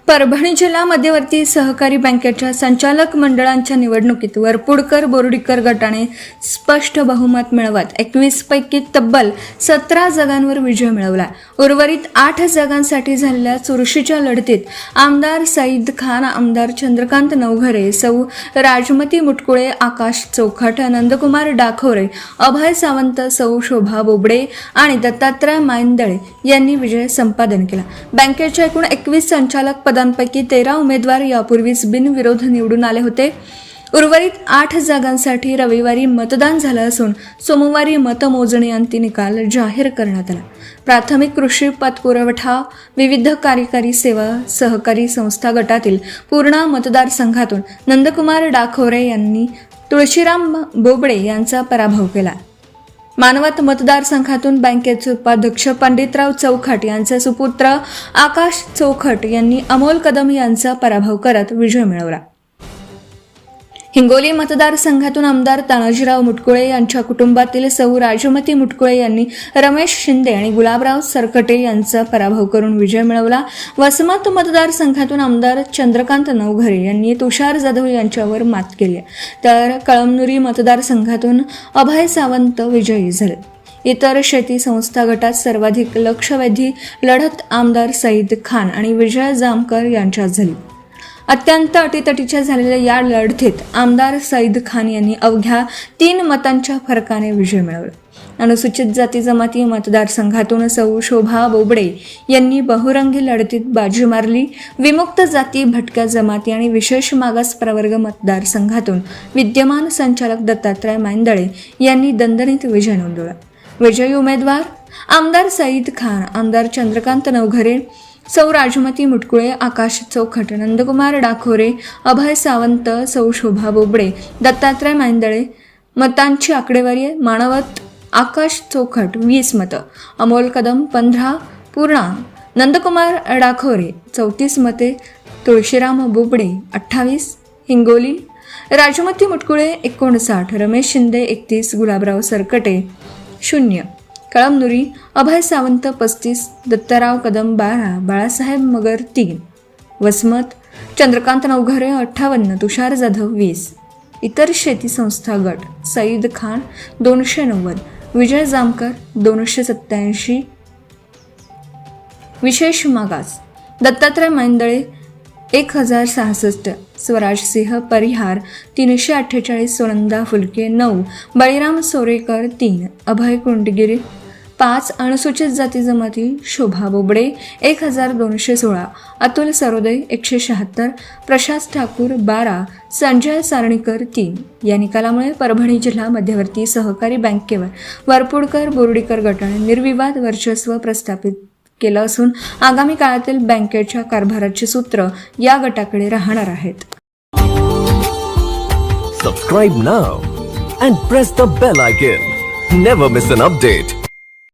परभणी जिल्हा मध्यवर्ती सहकारी बँकेच्या संचालक मंडळांच्या निवडणुकीत वरपुडकर बोर्डीकर गटाने स्पष्ट बहुमत मिळवत 21 पैकी तब्बल 17 जागांवर विजय मिळवला. उर्वरित 8 जागांसाठी झालेल्या चुरशीच्या लढतीत आमदार सईद खान, आमदार चंद्रकांत नवघरे, सौ राजमती मुटकुळे, आकाश चौखट, नंदकुमार डाखोरे, अभय सावंत, सौ शोभा बोबडे आणि दत्तात्रय मायंदळे यांनी विजय संपादन केला. बँकेच्या एकूण 21 संचालक पदांपैकी 13 उमेदवार यापूर्वीच बिनविरोध निवडून आले होते. उर्वरित 8 जागांसाठी रविवारी मतदान झालं असून सोमवारी मतमोजणी अंती निकाल जाहीर करण्यात आला. प्राथमिक कृषी पतपुरवठा, विविध कार्यकारी सेवा सहकारी संस्था गटातील पूर्णा मतदारसंघातून नंदकुमार डाखोरे यांनी तुळशीराम बोबडे यांचा पराभव केला. मानवत मतदारसंघातून बँकेचे उपाध्यक्ष पंडितराव चौखट यांचे सुपुत्र आकाश चौखट यांनी अमोल कदम यांचा पराभव करत विजय मिळवला. हिंगोली मतदारसंघातून आमदार तानाजीराव मुटकुळे यांच्या कुटुंबातील सौ राजमती मुटकुळे यांनी रमेश शिंदे आणि गुलाबराव सरकटे यांचा पराभव करून विजय मिळवला. वसमत मतदारसंघातून आमदार चंद्रकांत नवघरे यांनी तुषार जाधव यांच्यावर मात केली, तर कळमनुरी मतदारसंघातून अभय सावंत विजयी झाले. इतर शेती संस्था गटात सर्वाधिक लक्षवेधी लढत आमदार सईद खान आणि विजय जामकर यांच्यात झाली. अत्यंत अटीतटीच्या झालेल्या या लढतीत आमदार सईद खान यांनी अवघ्या 3 मतांच्या फरकाने विजय मिळवला. अनुसूचित जाती जमाती मतदारसंघातून सौ शोभा बोबडे यांनी बहुरंगी लढतीत बाजी मारली. विमुक्त जाती, भटक्या जमाती आणि विशेष मागास प्रवर्ग मतदारसंघातून विद्यमान संचालक दत्तात्रय मायंदळे यांनी दणदणीत विजय नोंदवला. विजयी उमेदवार आमदार सईद खान, आमदार चंद्रकांत नवघरे, सौ राजमती मुटकुळे, आकाश चौखट, नंदकुमार डाखोरे, अभय सावंत, सौ शोभा बोबडे, दत्तात्रय मायंदळे. मतांची आकडेवारी आहे. मानवत आकाश चौखट 20 मतं, अमोल कदम 15, पूर्णा नंदकुमार डाखोरे 34 मते, तुळशीराम बोबडे 28, हिंगोली राजमती मुटकुळे 59, रमेश शिंदे 31, गुलाबराव सरकटे 0, कळमनुरी अभय सावंत 35, दत्ताराव कदम 12, बाळासाहेब मगर 3, वसमत चंद्रकांत नवघरे 58, तुषार जाधव 20. इतर शेती संस्था गट सईद खान 290, विजय जामकर 287, विशेष मागास दत्तात्रय मायंदळे 1066, स्वराजसिंह परिहार 348, सुनंदा फुलके 9, बळीराम सोरेकर 3, अभय कुंडगिरी 5, अनुसूचित जाती जमाती शोभा बोबडे 1216, अतुल सरोदे 176, प्रशांत ठाकूर 12, संजय सारणीकर 3. या निकालामुळे परभणी जिल्हा मध्यवर्ती सहकारी बँकेवर वरपुडकर बोर्डीकर गटाने निर्विवाद वर्चस्व प्रस्थापित केलं असून आगामी काळातील बँकेच्या कारभाराची सूत्र या गटाकडे राहणार आहेत. Subscribe now and press the bell icon. Never miss an update.